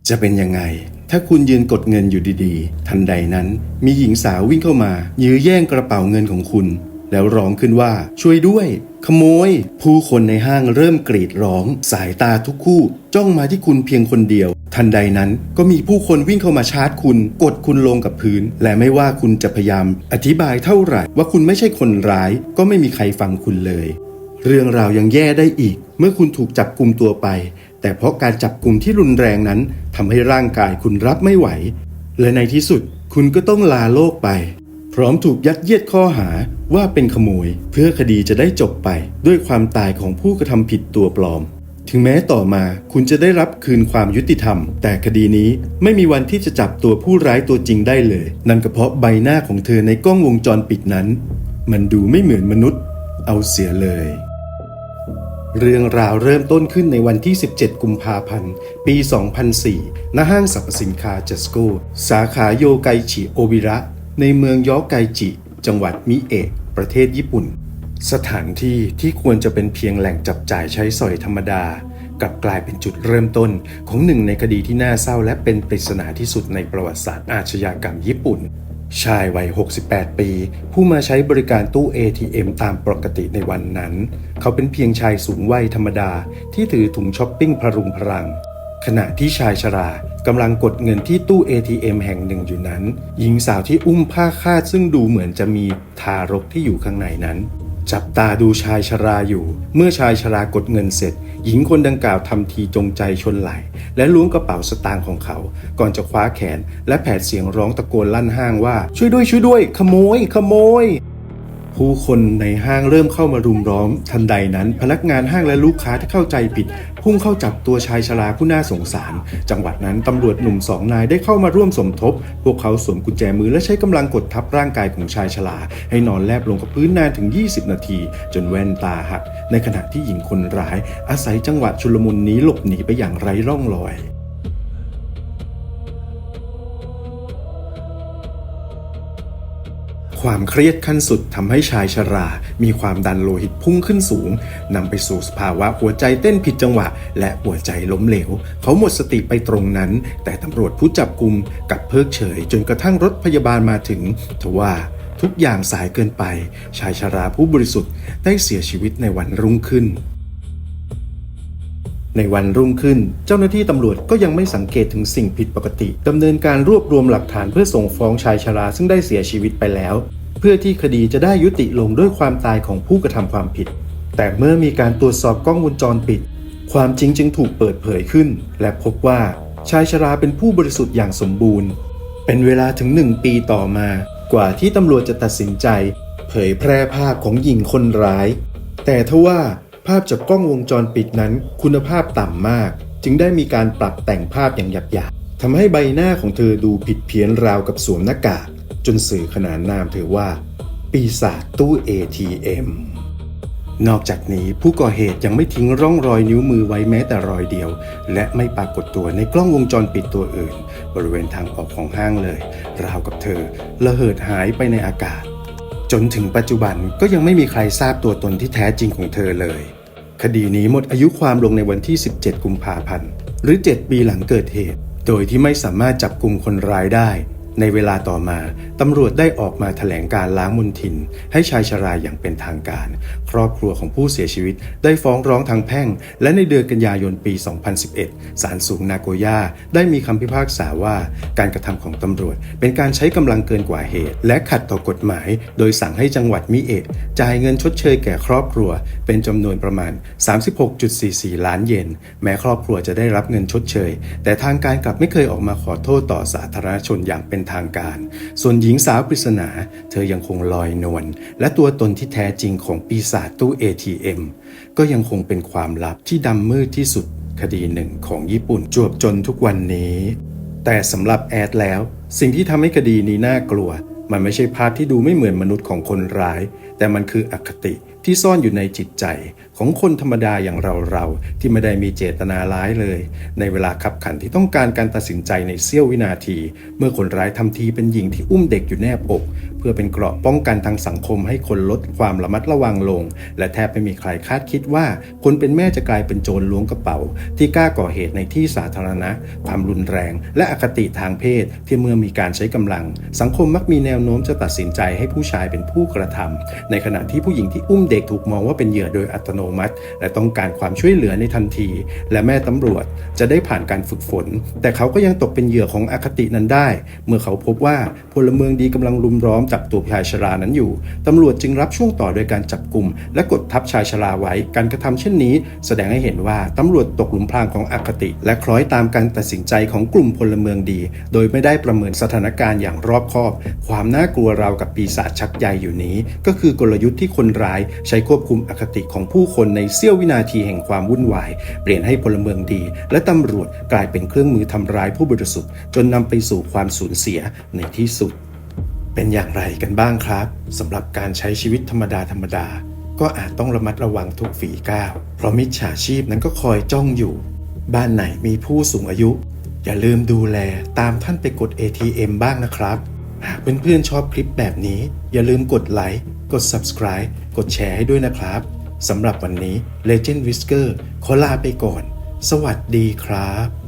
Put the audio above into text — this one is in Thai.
จะเป็นยังไงถ้าคุณยืนกดเงินอยู่ดีๆทันใดนั้นมีหญิงสาววิ่งเข้ามายื้อแย่งกระเป๋าเงินของคุณแล้วร้องขึ้นว่าช่วยด้วยขโมยผู้คนในห้างเริ่มกรีดร้องสายตาทุกคู่จ้องมาที่คุณเพียงคนเดียวทันใดนั้นก็มีผู้คนวิ่งเข้ามาชาร์จคุณกดคุณลงกับพื้นและไม่ว่าคุณจะพยายามอธิบายเท่าไหร่ว่าคุณไม่ใช่คนร้ายก็ไม่มีใครฟังคุณเลยเรื่องราวยังแย่ได้อีกเมื่อคุณถูกจับกุมตัวไปแต่เพราะการจับกุมที่รุนแรงนั้นทำให้ร่างกายคุณรับไม่ไหวและในที่สุดคุณก็ต้องลาโลกไปพร้อมถูกยัดเยียดข้อหาว่าเป็นขโมยเพื่อคดีจะได้จบไปด้วยความตายของผู้กระทำผิดตัวปลอมถึงแม้ต่อมาคุณจะได้รับคืนความยุติธรรมแต่คดีนี้ไม่มีวันที่จะจับตัวผู้ร้ายตัวจริงได้เลยนั่นก็เพราะใบหน้าของเธอในกล้องวงจรปิดนั้นมันดูไม่เหมือนมนุษย์เอาเสียเลยเรื่องราวเริ่มต้นขึ้นในวันที่17กุมภาพันธ์ปี2004ณห้างสรรพสินค้าเจสโกสาขาโยไกชิโอบิระในเมืองยอไกจิจังหวัดมิเอะประเทศญี่ปุ่นสถานที่ที่ควรจะเป็นเพียงแหล่งจับจ่ายใช้สอยธรรมดากลับกลายเป็นจุดเริ่มต้นของหนึ่งในคดีที่น่าเศร้าและเป็นปริศนาที่สุดในประวัติศาสตร์อาชญากรรมญี่ปุ่นชายวัย68ปีผู้มาใช้บริการตู้ ATM ตามปกติในวันนั้นเขาเป็นเพียงชายสูงวัยธรรมดาที่ถือถุงช้อปปิ้งพรุงพรังขณะที่ชายชรากำลังกดเงินที่ตู้ ATM แห่งหนึ่งอยู่นั้นหญิงสาวที่อุ้มผ้าคาดซึ่งดูเหมือนจะมีทารกที่อยู่ข้างในนั้นจับตาดูชายชราอยู่เมื่อชายชรากดเงินเสร็จหญิงคนดังกล่าวทำทีจงใจชนไหล่และล้วงกระเป๋าสตางค์ของเขาก่อนจะคว้าแขนและแผดเสียงร้องตะโกนลั่นห้างว่าช่วยด้วยช่วยด้วยขโมยขโมยผู้คนในห้างเริ่มเข้ามารุมล้อมทันใดนั้นพนักงานห้างและลูกค้าที่เข้าใจผิดพุ่งเข้าจับตัวชายชราผู้น่าสงสารจังหวะนั้นตำรวจหนุ่ม2 นายได้เข้ามาร่วมสมทบพวกเขาสวมกุญแจมือและใช้กำลังกดทับร่างกายของชายชราให้นอนแลบลงกับพื้นนานถึง20 นาทีจนแว่นตาหักในขณะที่หญิงคนร้ายอาศัยจังหวะชุลมุนนี้หลบหนีไปอย่างไร้ร่องรอยความเครียดขั้นสุดทำให้ชายชรามีความดันโลหิตพุ่งขึ้นสูงนำไปสู่สภาวะหัวใจเต้นผิดจังหวะและหัวใจล้มเหลวเขาหมดสติไปตรงนั้นแต่ตำรวจผู้จับกุมกลับเพิกเฉยจนกระทั่งรถพยาบาลมาถึงทว่าทุกอย่างสายเกินไปชายชราผู้บริสุทธิ์ได้เสียชีวิตในวันรุ่งขึ้นในวันรุ่งขึ้นเจ้าหน้าที่ตำรวจก็ยังไม่สังเกตถึงสิ่งผิดปกติดำเนินการรวบรวมหลักฐานเพื่อส่งฟ้องชายชราซึ่งได้เสียชีวิตไปแล้วเพื่อที่คดีจะได้ยุติลงด้วยความตายของผู้กระทำความผิดแต่เมื่อมีการตรวจสอบกล้องวงจรปิดความจริงจึงถูกเปิดเผยขึ้นและพบว่าชายชราเป็นผู้บริสุทธิ์อย่างสมบูรณ์เป็นเวลาถึง1 ปีต่อมากว่าที่ตำรวจจะตัดสินใจเผยแพร่ภาพของหญิงคนร้ายแต่ทว่าภาพจากกล้องวงจรปิดนั้นคุณภาพต่ำมากจึงได้มีการปรับแต่งภาพอย่างหยาบๆทำให้ใบหน้าของเธอดูผิดเพี้ยนราวกับสวมหน้ากากจนสื่อขนานนามเธอว่าปีศาจตู้ ATM นอกจากนี้ผู้ก่อเหตุยังไม่ทิ้งร่องรอยนิ้วมือไว้แม้แต่รอยเดียวและไม่ปรากฏตัวในกล้องวงจรปิดตัวอื่นบริเวณทางออกของห้างเลยราวกับเธอระเหิดหายไปในอากาศจนถึงปัจจุบันก็ยังไม่มีใครทราบตัวตนที่แท้จริงของเธอเลยคดีนี้หมดอายุความลงในวันที่17กุมภาพันธ์หรือ7 ปีหลังเกิดเหตุโดยที่ไม่สามารถจับกุมคนร้ายได้ในเวลาต่อมาตำรวจได้ออกมาแถลงการล้างมลทินให้ชายชราอย่างเป็นทางการครอบครัวของผู้เสียชีวิตได้ฟ้องร้องทางแพ่งและในเดือนกันยายนปี2011ศาลสูงนาโกย่าได้มีคำพิพากษาว่าการกระทำของตำรวจเป็นการใช้กำลังเกินกว่าเหตุและขัดต่อกฎหมายโดยสั่งให้จังหวัดมิเอะจ่ายเงินชดเชยแก่ครอบครัวเป็นจำนวนประมาณ 36.44 ล้านเยนแม้ครอบครัวจะได้รับเงินชดเชยแต่ทางการกลับไม่เคยออกมาขอโทษต่อสาธารณชนอย่างเป็นทางการส่วนหญิงสาวปริศนาเธอยังคงลอยนวลและตัวตนที่แท้จริงของปีศาจตู้ ATM ก็ยังคงเป็นความลับที่ดำมืดที่สุดคดีหนึ่งของญี่ปุ่นจวบจนทุกวันนี้แต่สำหรับแอดแล้วสิ่งที่ทำให้คดีนี้น่ากลัวมันไม่ใช่ภาพที่ดูไม่เหมือนมนุษย์ของคนร้ายแต่มันคืออคติที่ซ่อนอยู่ในจิตใจ ของคนธรรมดาอย่างเราที่ไม่ได้มีเจตนาร้ายเลยในเวลาขับขันที่ต้องการการตัดสินใจในเสี้ยววินาทีเมื่อคนร้ายทำทีเป็นหญิงที่อุ้มเด็กอยู่แนบอกเพื่อเป็นเกราะป้องกันทางสังคมให้คนลดความระมัดระวังลงและแทบไม่มีใครคาดคิดว่าคนเป็นแม่จะกลายเป็นโจรล้วงกระเป๋าที่กล้าก่อเหตุในที่สาธารณะความรุนแรงและอคติทางเพศที่เมื่อมีการใช้กำลังสังคมมักมีแนวโน้มจะตัดสินใจให้ผู้ชายเป็นผู้กระทำในขณะที่ผู้หญิงที่อุ้มเด็กถูกมองว่าเป็นเหยื่อโดยอัตโนมัติและต้องการความช่วยเหลือในทันทีและแม่ตำรวจจะได้ผ่านการฝึกฝนแต่เขาก็ยังตกเป็นเหยื่อของอคตินั้นได้เมื่อเขาพบว่าพลเมืองดีกำลังรุมล้อมจับตัวชายชรานั้นอยู่ตำรวจจึงรับช่วงต่อโดยการจับกุมและกดทับชายชราไว้การกระทำเช่นนี้แสดงให้เห็นว่าตำรวจตกหลุมพรางของอคติและคล้อยตามการตัดสินใจของกลุ่มพลเมืองดีโดยไม่ได้ประเมินสถานการณ์อย่างรอบคอบความน่ากลัวราวกับปีศาจชักใยอยู่นี้ก็คือกลยุทธ์ที่คนร้ายใช้ควบคุมอคติของผู้คนในเสี้ยววินาทีแห่งความวุ่นวายเปลี่ยนให้พลเมืองดีและตำรวจกลายเป็นเครื่องมือทำร้ายผู้บริสุทธิ์จนนำไปสู่ความสูญเสียในที่สุดเป็นอย่างไรกันบ้างครับสำหรับการใช้ชีวิตธรรมดาก็อาจต้องระมัดระวังทุกฝีก้าวเพราะมิจฉาชีพนั้นก็คอยจ้องอยู่บ้านไหนมีผู้สูงอายุอย่าลืมดูแลตามท่านไปกด ATM บ้างนะครับหากเพื่อนๆชอบคลิปแบบนี้อย่าลืมกดไลค์กด Subscribe กดแชร์ให้ด้วยนะครับสำหรับวันนี้ Legend Whisker ขอลาไปก่อนสวัสดีครับ